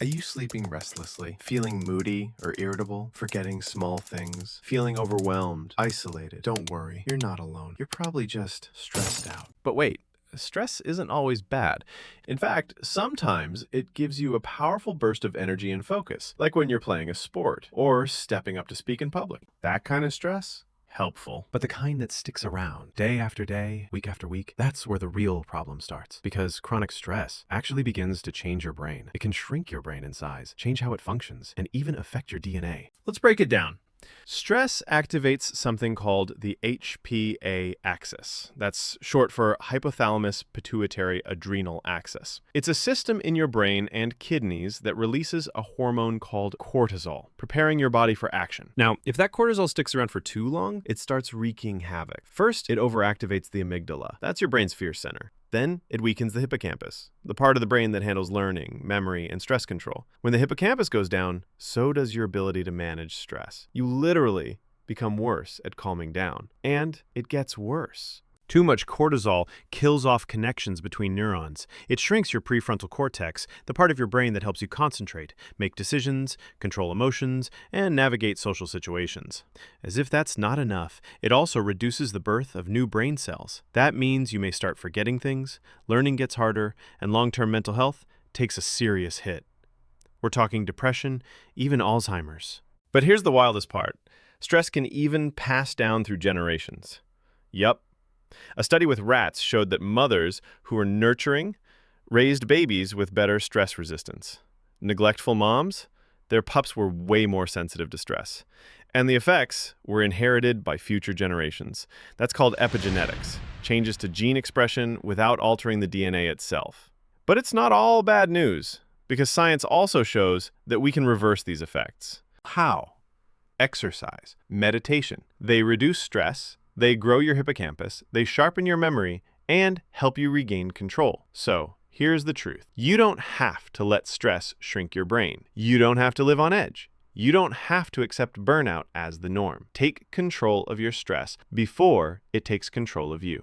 Are you sleeping restlessly, feeling moody or irritable, forgetting small things, feeling overwhelmed, isolated? Don't worry, you're not alone. You're probably just stressed out. But wait, stress isn't always bad. In fact, sometimes it gives you a powerful burst of energy and focus, like when you're playing a sport or stepping up to speak in public. That kind of stress? Helpful. But the kind that sticks around day after day, week after week, that's where the real problem starts. Because chronic stress actually begins to change your brain. It can shrink your brain in size, change how it functions, and even affect your DNA. Let's break it down. Stress activates something called the HPA axis. That's short for hypothalamus pituitary adrenal axis. It's a system in your brain and kidneys that releases a hormone called cortisol, preparing your body for action. Now, if that cortisol sticks around for too long, it starts wreaking havoc. First, it overactivates the amygdala. That's your brain's fear center. Then it weakens the hippocampus, the part of the brain that handles learning, memory, and stress control. When the hippocampus goes down, so does your ability to manage stress. You literally become worse at calming down. And it gets worse. Too much cortisol kills off connections between neurons. It shrinks your prefrontal cortex, the part of your brain that helps you concentrate, make decisions, control emotions, and navigate social situations. As if that's not enough, it also reduces the birth of new brain cells. That means you may start forgetting things, learning gets harder, and long-term mental health takes a serious hit. We're talking depression, even Alzheimer's. But here's the wildest part. Stress can even pass down through generations. Yup. A study with rats showed that mothers who were nurturing raised babies with better stress resistance. Neglectful moms, their pups were way more sensitive to stress. And the effects were inherited by future generations. That's called epigenetics, changes to gene expression without altering the DNA itself. But it's not all bad news, because science also shows that we can reverse these effects. How? Exercise, meditation. They reduce stress. They grow your hippocampus, they sharpen your memory, and help you regain control. So, here's the truth. You don't have to let stress shrink your brain. You don't have to live on edge. You don't have to accept burnout as the norm. Take control of your stress before it takes control of you.